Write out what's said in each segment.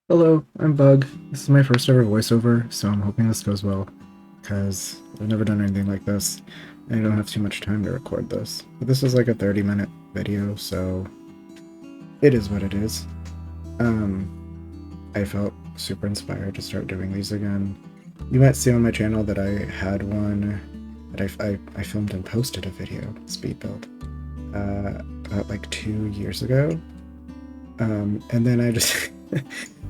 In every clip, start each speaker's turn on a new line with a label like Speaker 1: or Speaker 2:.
Speaker 1: Hello, I'm Bug. This is my first ever voiceover, so I'm hoping this goes well, because I've never done anything like this, and I don't have too much time to record this. But this is like a 30-minute video, so it is what it is. I felt super inspired to start doing these again. You might see on my channel that I had one that I filmed and posted a video, speedbuild, about like 2 years ago. And then I just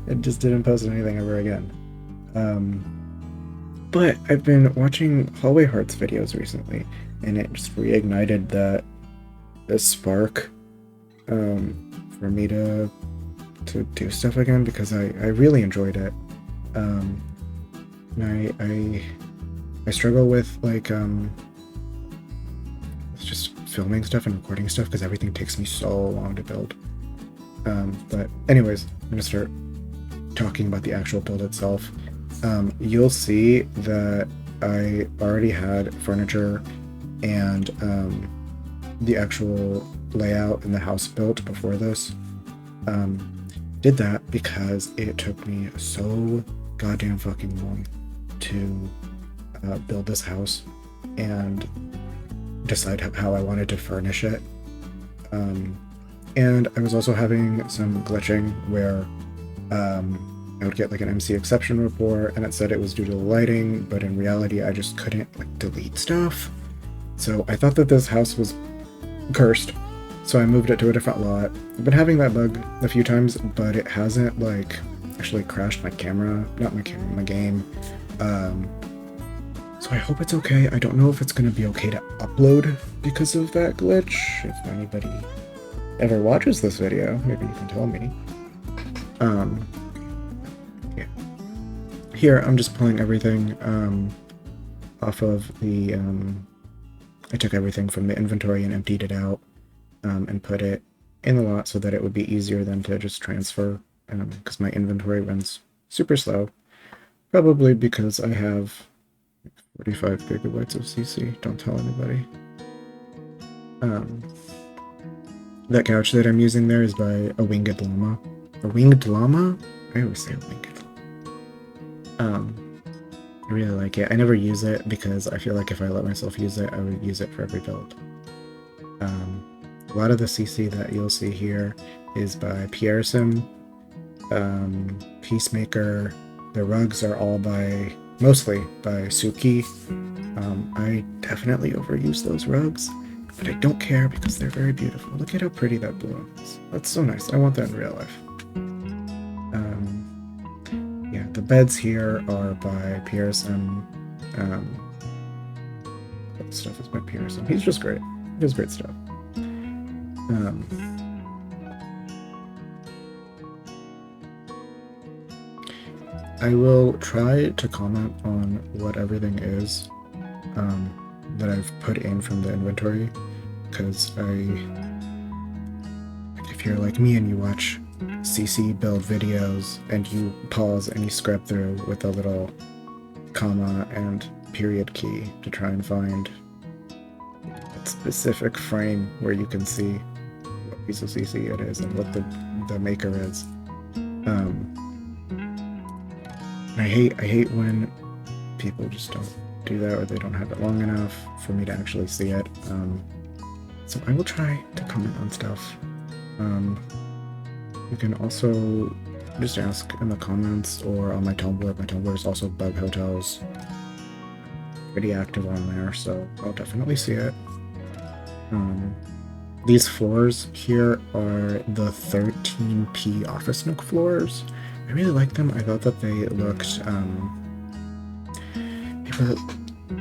Speaker 1: I just didn't post anything ever again. But I've been watching Hallway Hearts videos recently, and it just reignited that the spark for me to do stuff again because I really enjoyed it. And I struggle with like just filming stuff and recording stuff because everything takes me so long to build. But anyways, I'm gonna start talking about the actual build itself. You'll see that I already had furniture and the actual layout in the house built before this. Did that because it took me so goddamn fucking long to build this house and decide how I wanted to furnish it. And I was also having some glitching where I would get like an MC exception report and it said it was due to the lighting, but in reality I just couldn't like delete stuff. So I thought that this house was cursed, so I moved it to a different lot. I've been having that bug a few times, but it hasn't like actually crashed my camera, not my camera, my game. So I hope it's okay. I don't know if it's going to be okay to upload because of that glitch. If anybody ever watches this video, maybe you can tell me. Yeah. Here I'm just pulling everything off of the I took everything from the inventory and emptied it out and put it in the lot so that it would be easier than to just transfer because my inventory runs super slow, probably because I have 45 gigabytes of CC. Don't tell anybody. That couch that I'm using there is by a winged llama. A winged llama? I always say a winged llama. I really like it. I never use it because I feel like if I let myself use it, I would use it for every build. A lot of the CC that you'll see here is by Pierresim, Peacemaker. The rugs are all mostly by Suki. I definitely overuse those rugs, but I don't care because they're very beautiful. Look at how pretty that blue is. That's so nice. I want that in real life. Yeah, the beds here are by Pierresim. That stuff is by Pierresim. He's just great. He does great stuff. I will try to comment on what everything is that I've put in from the inventory, because if you're like me and you watch CC build videos and you pause and you scrub through with a little comma and period key to try and find a specific frame where you can see what piece of CC it is and what the maker is. I hate when people just don't do that or they don't have it long enough for me to actually see it. So I will try to comment on stuff. You can also just ask in the comments or on my Tumblr. My Tumblr is also bughotels. Pretty active on there, so I'll definitely see it. These floors here are the 13p Office Nook floors. I really like them. I thought that they looked,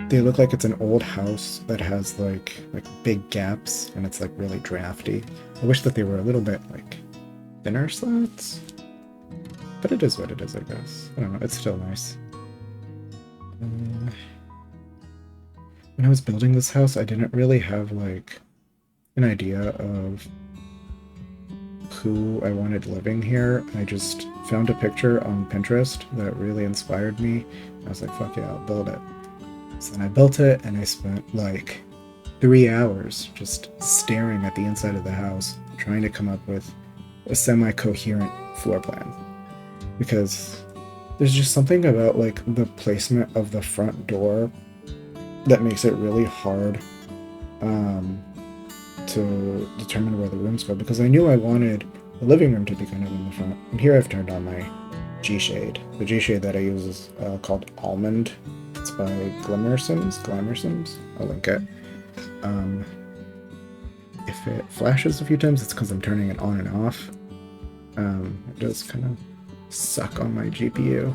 Speaker 1: they look like it's an old house that has like big gaps and it's like really drafty. I wish that they were a little bit like thinner slats, but it is what it is, I guess. I don't know, it's still nice. When I was building this house, I didn't really have like an idea of who I wanted living here. I just found a picture on Pinterest that really inspired me. I was like, fuck yeah, I'll build it. So then I built it and I spent like 3 hours just staring at the inside of the house, trying to come up with a semi-coherent floor plan. because there's just something about like the placement of the front door that makes it really hard to determine where the rooms go, because I knew I wanted the living room to be kind of in the front. And here I've turned on my gshade. The gshade that I use is called Almond. It's by glimersims. I'll link it. If it flashes a few times, it's because I'm turning it on and off. It does kind of suck on my GPU.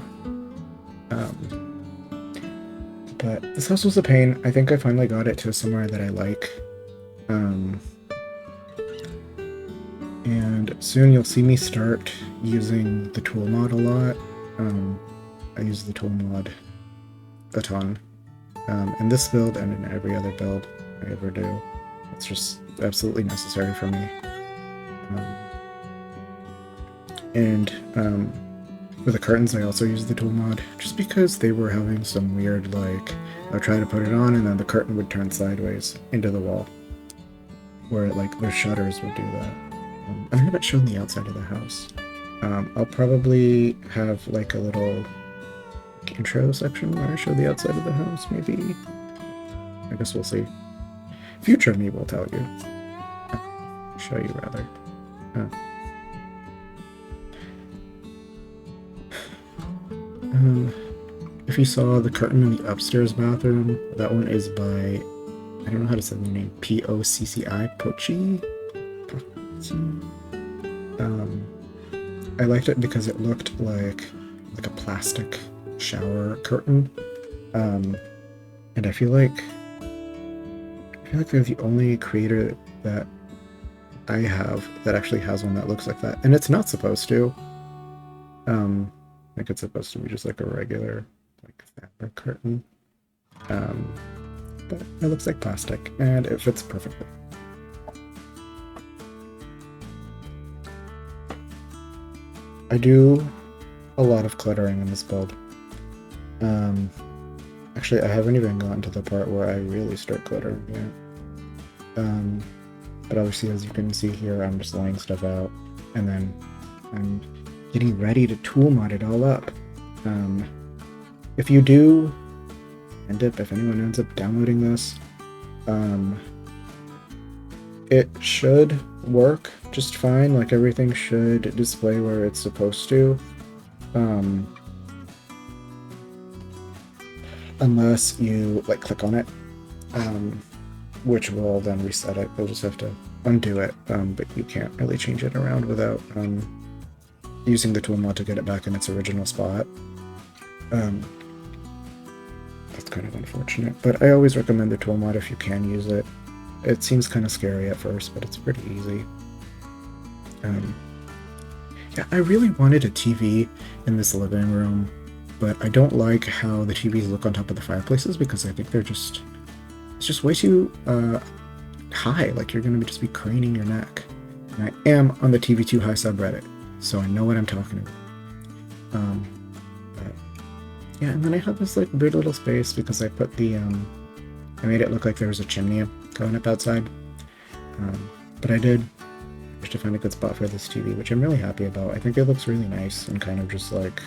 Speaker 1: But this house was a pain. I think I finally got it to somewhere that I like. And soon you'll see me start using the tool mod a lot. I use the tool mod a ton. In this build and in every other build I ever do. It's just absolutely necessary for me. For the curtains, I also use the tool mod, just because they were having some weird, like, I would try to put it on and then the curtain would turn sideways into the wall, where, like, the shutters would do that. I haven't shown the outside of the house. I'll probably have, like, a little intro section where I show the outside of the house, maybe. I guess we'll see. Future me will tell you. Show you, rather. If you saw the curtain in the upstairs bathroom, that one is by, I don't know how to say the name, Pocci, Pochi? I liked it because it looked like a plastic shower curtain, and I feel like they're the only creator that I have that actually has one that looks like that, and it's not supposed to. I think it's supposed to be just like a regular, like, fabric curtain, but it looks like plastic, and it fits perfectly. I do a lot of cluttering in this build. Actually, I haven't even gotten to the part where I really start cluttering yet. But obviously, as you can see here, I'm just laying stuff out, and then I'm getting ready to tool mod it all up. If you do if anyone ends up downloading this, it should work just fine. Like, everything should display where it's supposed to. Unless you, like, click on it, which will then reset it. You'll just have to undo it, but you can't really change it around without using the tool mod to get it back in its original spot. That's kind of unfortunate, but I always recommend the tool mod if you can use it. It seems kind of scary at first, but it's pretty easy. Yeah, I really wanted a TV in this living room, but I don't like how the TVs look on top of the fireplaces, because I think it's just way too high. Like, you're going to just be craning your neck. And I am on the TV Too High subreddit, so I know what I'm talking about. But yeah, and then I have this, like, weird little space because I put the I made it look like there was a chimney going up outside. But I did manage to find a good spot for this TV, which I'm really happy about. I think it looks really nice and kind of just like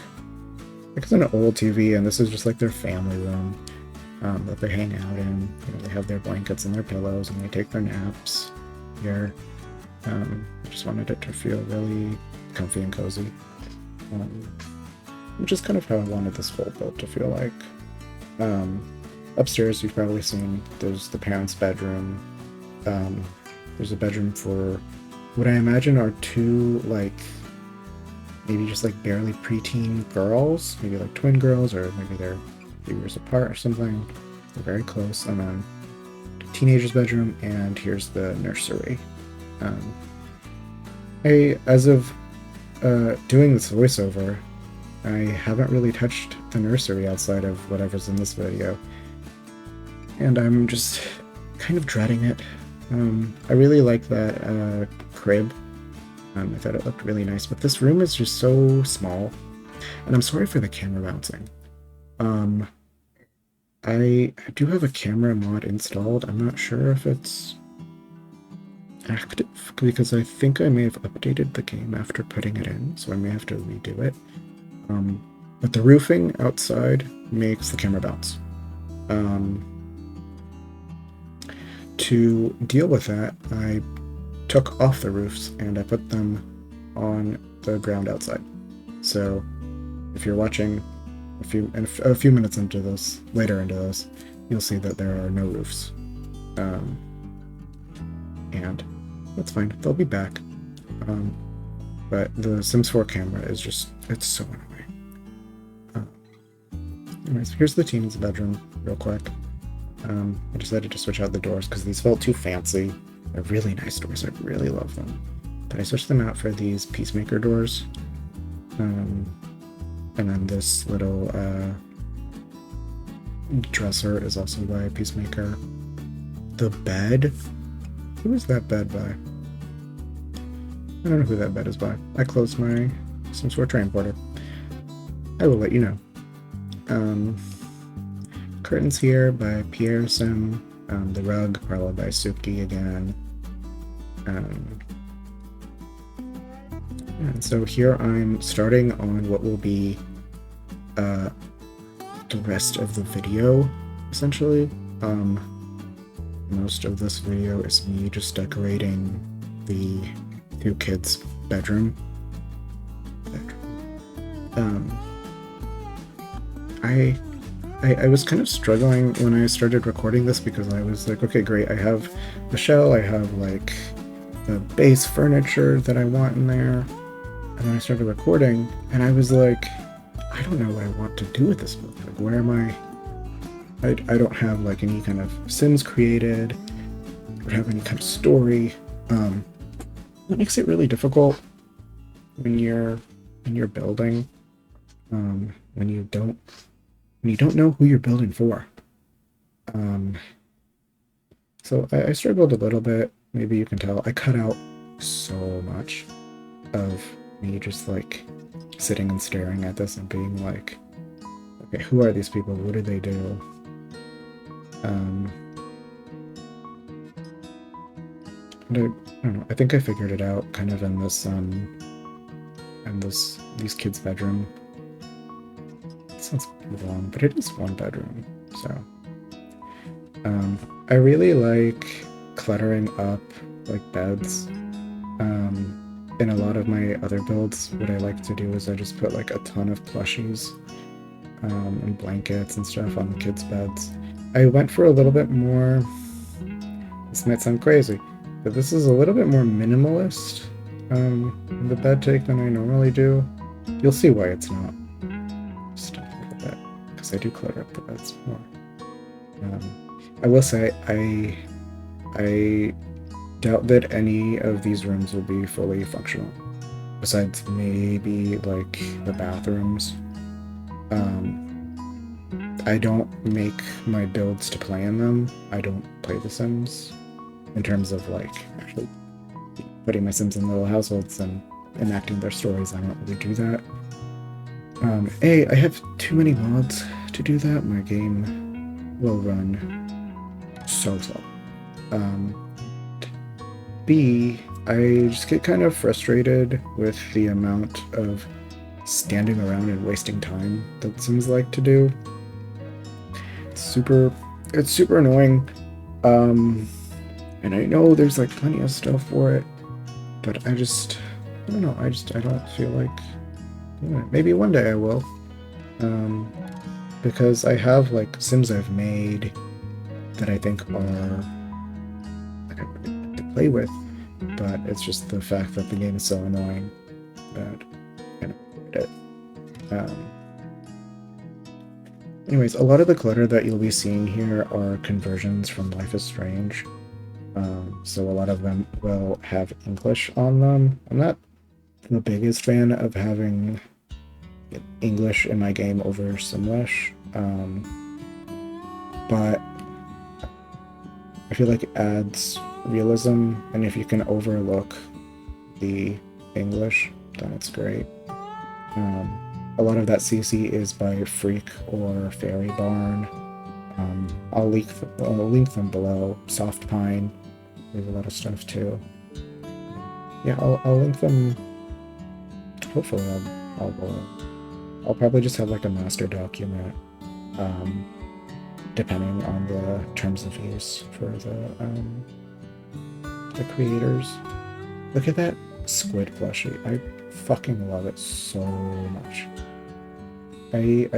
Speaker 1: it's an old TV, and this is just like their family room that they hang out in. You know, they have their blankets and their pillows, and they take their naps here. I just wanted it to feel really comfy and cozy, which is kind of how I wanted this whole build to feel like. Upstairs, you've probably seen, there's the parents' bedroom. There's a bedroom for what I imagine are two, like, maybe just like barely preteen girls, maybe like twin girls, or maybe they're a few years apart or something. They're very close. And then the teenager's bedroom, and here's the nursery. As of doing this voiceover, I haven't really touched the nursery outside of whatever's in this video, and I'm just kind of dreading it. I really like that crib. I thought it looked really nice, but this room is just so small, and I'm sorry for the camera bouncing. I do have a camera mod installed. I'm not sure if it's active, because I think I may have updated the game after putting it in, so I may have to redo it. But the roofing outside makes the camera bounce. To deal with that, I took off the roofs and I put them on the ground outside. So if you're watching a few minutes into this, later into this, you'll see that there are no roofs. And that's fine, they'll be back. But the Sims 4 camera is just, it's so annoying. Anyways, here's the teen's bedroom, real quick. I decided to switch out the doors because these felt too fancy. They're really nice doors, I really love them. But I switched them out for these Peacemaker doors. And then this little dresser is also by Peacemaker. The bed? Who is that bed by? I don't know who that bed is by. I closed my Sims 4 transporter. I will let you know. Curtains here by Pierre Sim. The rug probably by Suki again. And so here I'm starting on what will be the rest of the video, essentially. Most of this video is me just decorating the two kids' bedroom. I was kind of struggling when I started recording this because I was like, okay, great, I have the shell, I have like the base furniture that I want in there, and then I started recording, and I was like, I don't know what I want to do with this book. Like, where am I don't have like any kind of Sims created, I don't have any kind of story. That makes it really difficult when you're building, when you don't know who you're building for. So I struggled a little bit. Maybe you can tell I cut out so much of me just like sitting and staring at this and being like, okay, who are these people? What do they do? And I don't know, I think I figured it out kind of in this these kids' bedroom. It sounds long, but it is one bedroom, so I really like cluttering up like beds. In a lot of my other builds, what I like to do is I just put like a ton of plushies and blankets and stuff on the kids' beds. I went for a little bit more, this might sound crazy, but this is a little bit more minimalist in the bed take than I normally do. You'll see why it's not. Just a little bit, because I do clutter up the beds more. I will say, I doubt that any of these rooms will be fully functional, besides maybe like the bathrooms. I don't make my builds to play in them. I don't play The Sims in terms of like actually putting my Sims in little households and enacting their stories. I don't really do that. I have too many mods to do that. My game will run so slow. B, I just get kind of frustrated with the amount of standing around and wasting time that Sims like to do. It's super annoying. And I know there's like plenty of stuff for it, but I don't know, I don't feel like doing it. Maybe one day I will. Because I have like Sims I've made that I think are like I really like to play with, but it's just the fact that the game is so annoying that I kind of avoid it. Anyways, a lot of the clutter that you'll be seeing here are conversions from Life is Strange. So a lot of them will have English on them. I'm not the biggest fan of having English in my game over Simlish, but I feel like it adds realism, and if you can overlook the English, then it's great. A lot of that CC is by Freak or Fairy Barn. I'll link them below. Soft Pine, there's a lot of stuff too. Yeah, I'll link them. Hopefully I'll I'll probably just have like a master document, depending on the terms of use for the creators. Look at that squid plushie. I fucking love it so much. I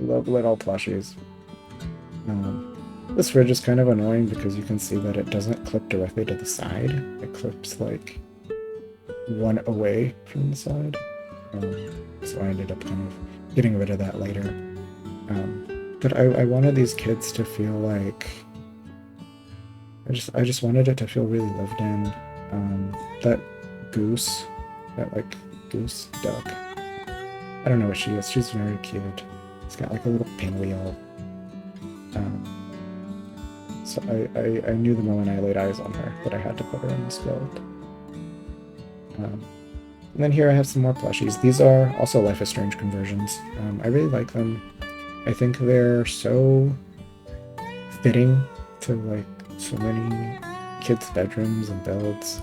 Speaker 1: love little plushies. This fridge is kind of annoying because you can see that it doesn't clip directly to the side. It clips like one away from the side. So I ended up kind of getting rid of that later. But I wanted these kids to feel like I just wanted it to feel really lived in. That goose, that like goose duck. I don't know what she is. She's very cute. It's got like a little pinwheel. So I knew the moment I laid eyes on her that I had to put her in this build. And then here I have some more plushies. These are also Life is Strange conversions. I really like them. I think they're so fitting to like so many kids' bedrooms and builds.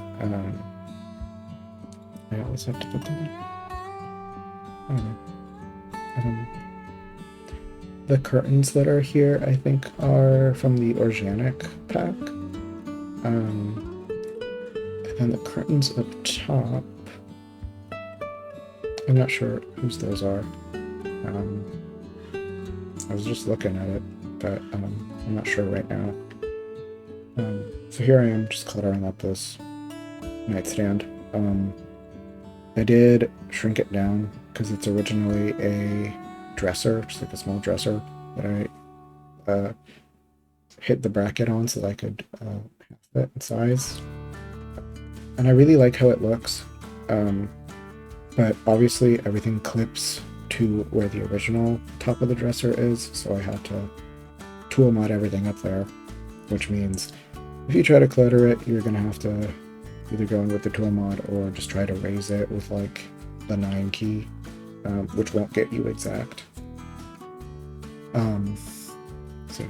Speaker 1: I always have to put them in. I don't know. The curtains that are here, I think, are from the organic pack. And then the curtains up top, I'm not sure whose those are. I was just looking at it, but I'm not sure right now. So here I am just cluttering up this nightstand. I did shrink it down because it's originally a dresser, just like a small dresser that I hit the bracket on so that I could have it in size. And I really like how it looks, but obviously everything clips to where the original top of the dresser is, so I had to tool mod everything up there, which means if you try to clutter it, you're gonna have to either go in with the tool mod or just try to raise it with like the 9 key, which won't get you exact. So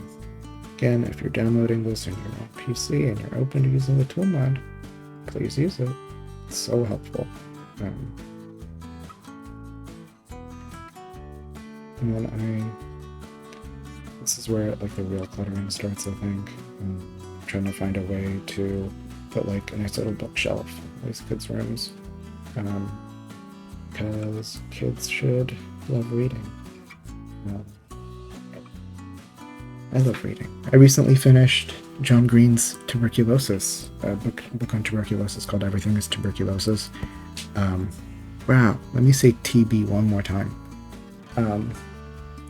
Speaker 1: again, if you're downloading this and you're on PC and you're open to using the tool mod, please use it. It's so helpful. And then this is where like the real cluttering starts, I think. I'm trying to find a way to put like a nice little bookshelf in these kids' rooms, because kids should love reading. I love reading. I recently finished John Green's Tuberculosis, a book on tuberculosis called Everything is Tuberculosis. Wow, let me say TB one more time.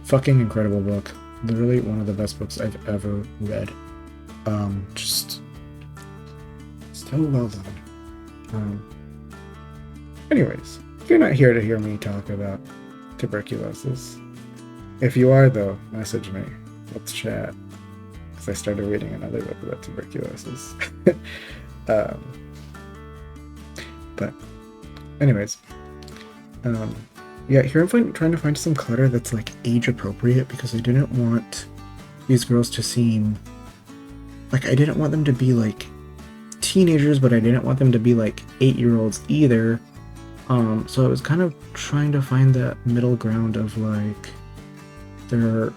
Speaker 1: Fucking incredible book. Literally one of the best books I've ever read. Just so well done. Anyways, you're not here to hear me talk about tuberculosis. If you are, though, message me. Let's chat. Because I started reading another book about tuberculosis. But, anyways. Yeah, here I'm trying to find some clutter that's like age appropriate because I didn't want these girls to seem like, I didn't want them to be like teenagers, but I didn't want them to be like 8-year-olds either. So I was kind of trying to find that middle ground of like, they're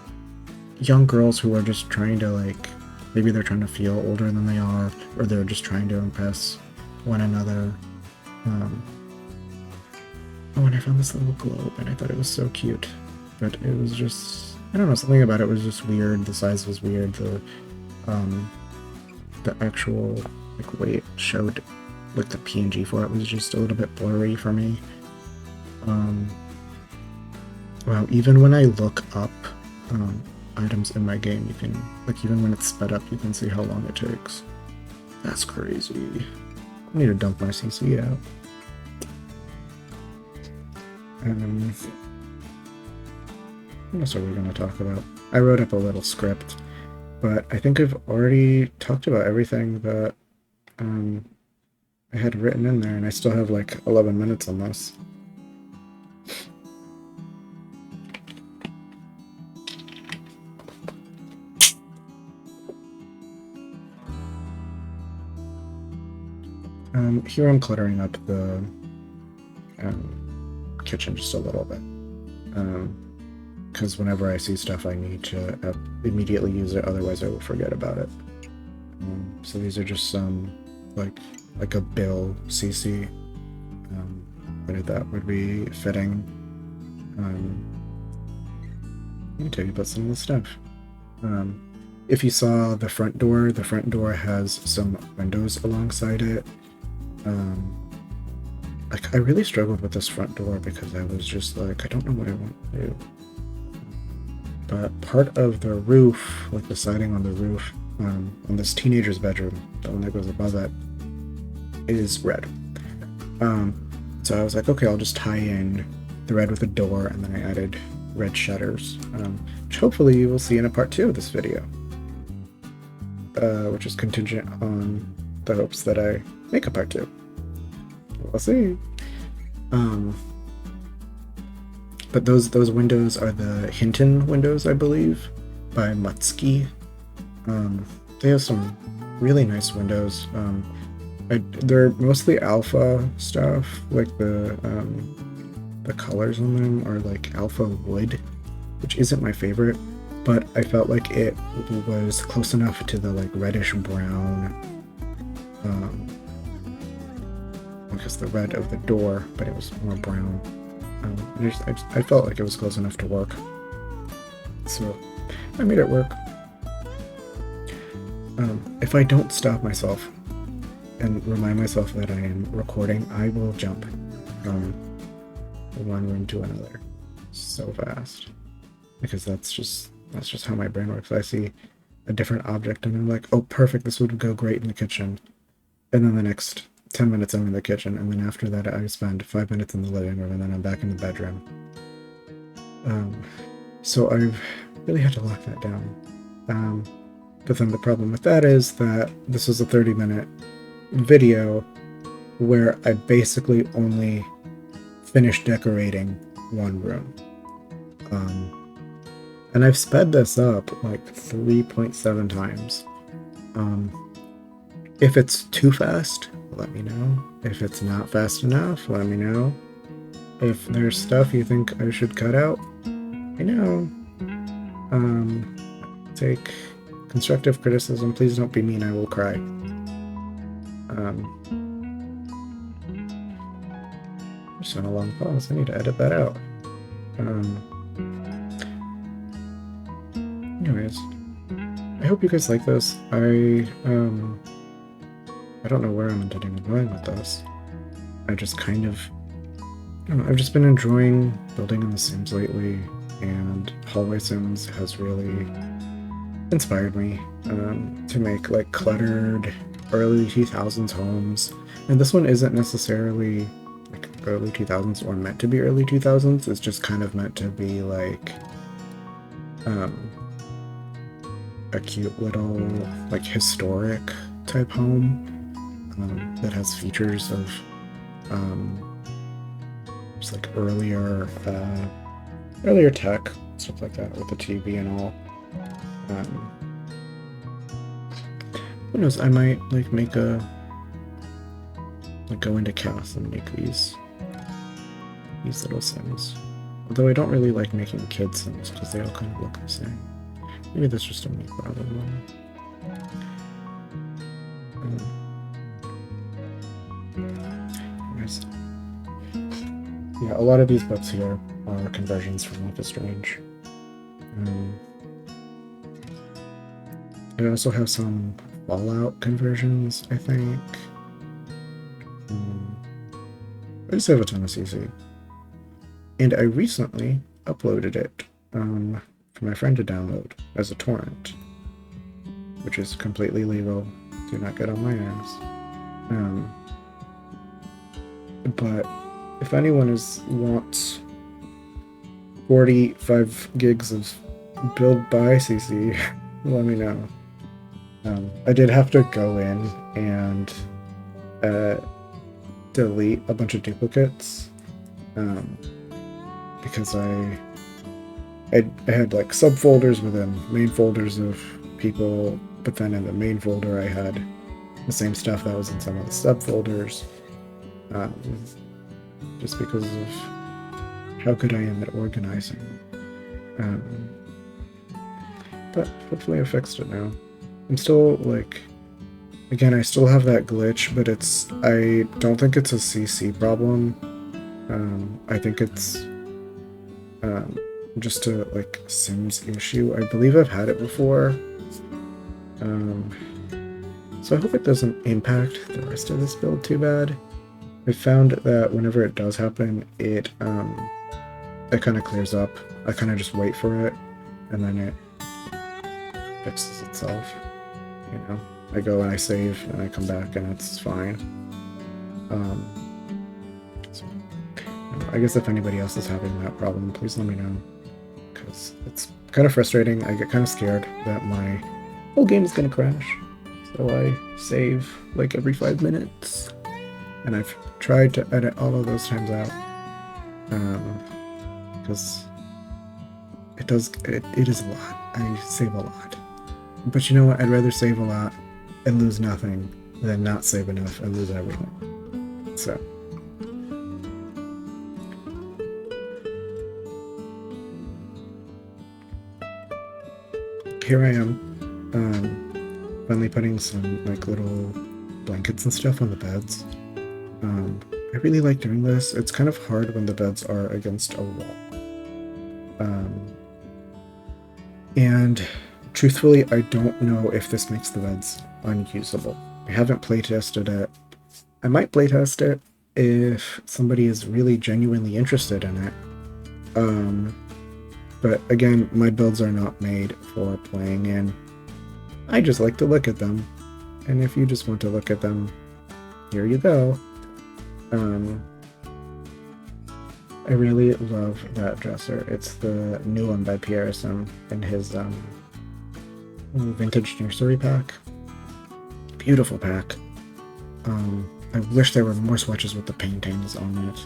Speaker 1: young girls who are just trying to like, maybe they're trying to feel older than they are, or they're just trying to impress one another. Oh, and I found this little globe, and I thought it was so cute. But it was just, I don't know, something about it was just weird. The size was weird. The actual like way it showed like the PNG for it was just a little bit blurry for me. Wow, even when I look up items in my game, you can, like, even when it's sped up, you can see how long it takes. That's crazy. I need to dump my CC out. What else are we going to talk about? I wrote up a little script, but I think I've already talked about everything that I had written in there, and I still have like 11 minutes on this. Here I'm cluttering up the kitchen just a little bit. Because whenever I see stuff, I need to immediately use it, otherwise I will forget about it. So these are just some, like a bill CC. That would be fitting. Let me tell you about some of the stuff. If you saw the front door has some windows alongside it. Like, I really struggled with this front door because I was just like, I don't know what I want to do. But part of the roof, like the siding on the roof, on this teenager's bedroom, the one that goes above it, is red. So I was like, okay, I'll just tie in the red with a door, and then I added red shutters, which hopefully you will see in a part 2 of this video, which is contingent on the hopes that I make a part 2. We'll see. But those windows are the Hinton windows, I believe, by Mutsky. They have some really nice windows. They're mostly alpha stuff, like the colors on them are like alpha wood, which isn't my favorite, but I felt like it was close enough to the like reddish brown, I guess the red of the door, but it was more brown. I felt like it was close enough to work, so I made it work. If I don't stop myself and remind myself that I am recording, I will jump from one room to another so fast, because that's just how my brain works. I see a different object and I'm like, oh perfect, this would go great in the kitchen, and then the next 10 minutes I'm in the kitchen, and then after that I spend 5 minutes in the living room, and then I'm back in the bedroom. So I've really had to lock that down. But then the problem with that is that this is a 30-minute video where I basically only finished decorating one room. And I've sped this up like 3.7 times. If it's too fast, let me know. If it's not fast enough, let me know. If there's stuff you think I should cut out, I know. Take constructive criticism. Please don't be mean, I will cry. Just on a long pause, I need to edit that out. Anyways, I hope you guys like this. I don't know where I'm intending on going with this. I just kind of, I don't know, I've just been enjoying building in The Sims lately, and Hallway Sims has really inspired me to make like cluttered early 2000s homes. And this one isn't necessarily like early 2000s or meant to be early 2000s, it's just kind of meant to be like a cute little like historic type home that has features of just like earlier tech, stuff like that, with the TV and all. Who knows, I might like make a go into chaos and make these little Sims. Although I don't really like making kid Sims because they all kind of look the same. Maybe that's just a me problem. Anyways. Yeah, a lot of these books here are conversions from Life is Strange. I also have some Fallout conversions, I think. I just have a ton of CC. And I recently uploaded it for my friend to download as a torrent, which is completely legal. Do not get on my ass. But if anyone wants 45 gigs of build by CC, let me know. I did have to go in and delete a bunch of duplicates because I had like subfolders within main folders of people, but then in the main folder I had the same stuff that was in some of the subfolders, just because of how good I am at organizing. But hopefully I fixed it now. I'm still, like, again, I still have that glitch, but I don't think it's a CC problem. I think it's just a, like, Sims issue. I believe I've had it before. So I hope it doesn't impact the rest of this build too bad. I found that whenever it does happen, it kind of clears up. I kind of just wait for it, and then it fixes itself. You know, I go and I save, and I come back, and it's fine. So, I guess if anybody else is having that problem, please let me know, because it's kind of frustrating. I get kind of scared that my whole game is gonna crash, so I save like every 5 minutes, and I've tried to edit all of those times out, because it is a lot. I save a lot, but you know what? I'd rather save a lot and lose nothing than not save enough and lose everything. So here I am, finally putting some like little blankets and stuff on the beds. I really like doing this. It's kind of hard when the beds are against a wall. And truthfully, I don't know if this makes the beds unusable. I haven't playtested it. I might playtest it if somebody is really genuinely interested in it. But again, my builds are not made for playing in. I just like to look at them. And if you just want to look at them, here you go. I really love that dresser. It's the new one by Pierresim in his vintage nursery pack. Beautiful pack. I wish there were more swatches with the paintings on it.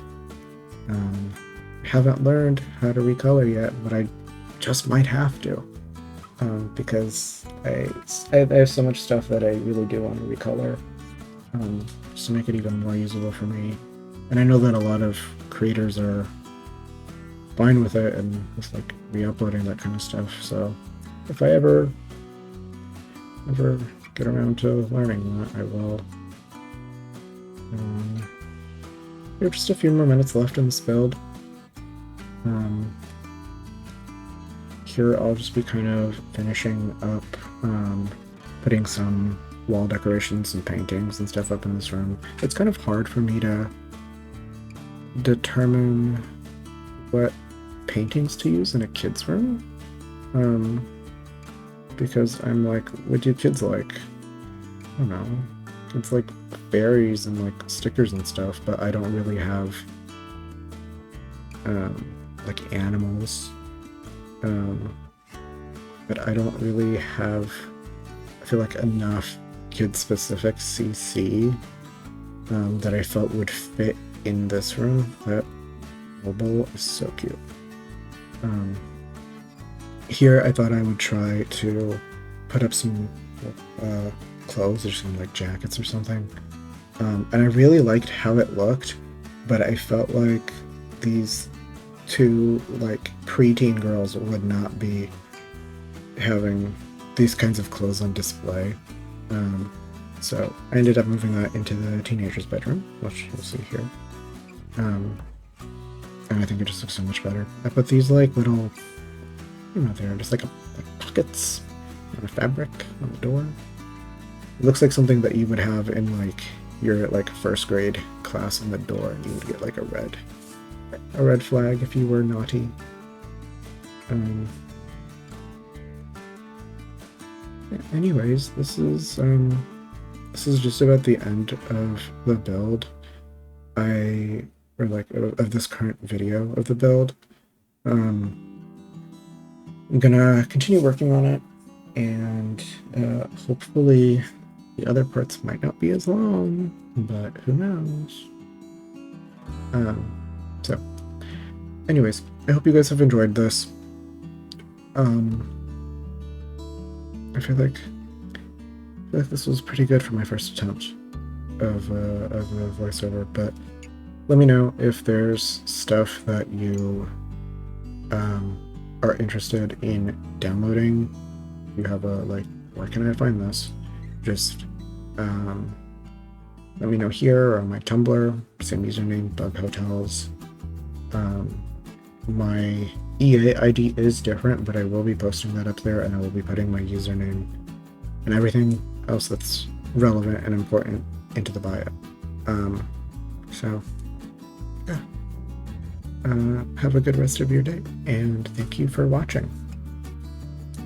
Speaker 1: Haven't learned how to recolor yet, but I just might have to. Because I have so much stuff that I really do want to recolor. Just to make it even more usable for me. And I know that a lot of creators are fine with it and just like re-uploading that kind of stuff. So if I ever get around to learning that, I will. We have just a few more minutes left in this build. Here I'll just be kind of finishing up, putting some wall decorations and paintings and stuff up in this room. It's kind of hard for me to determine what paintings to use in a kid's room, because I'm like, what do kids like? I don't know. It's like berries and like stickers and stuff, but I don't really have like animals. But I don't really have, I feel like, enough kid-specific CC that I felt would fit in this room. That mobile is so cute. Here I thought I would try to put up some clothes or some like jackets or something. And I really liked how it looked, but I felt like these two like preteen girls would not be having these kinds of clothes on display. So I ended up moving that into the teenager's bedroom, which you'll see here. And I think it just looks so much better. I put these like little, you know, they're just like pockets on a fabric on the door. It looks like something that you would have in like your like first grade class on the door, and you would get like a red flag if you were naughty. Anyways, this is just about the end of the build. Of this current video of the build. I'm gonna continue working on it, and hopefully the other parts might not be as long, but who knows. So anyways, I hope you guys have enjoyed this. I feel like this was pretty good for my first attempt of a voiceover, but let me know if there's stuff that you are interested in downloading. You have a like, where can I find this? Just let me know here or on my Tumblr, same username, bughotels. My EA ID is different, but I will be posting that up there, and I will be putting my username and everything else that's relevant and important into the bio. So yeah, have a good rest of your day, and thank you for watching.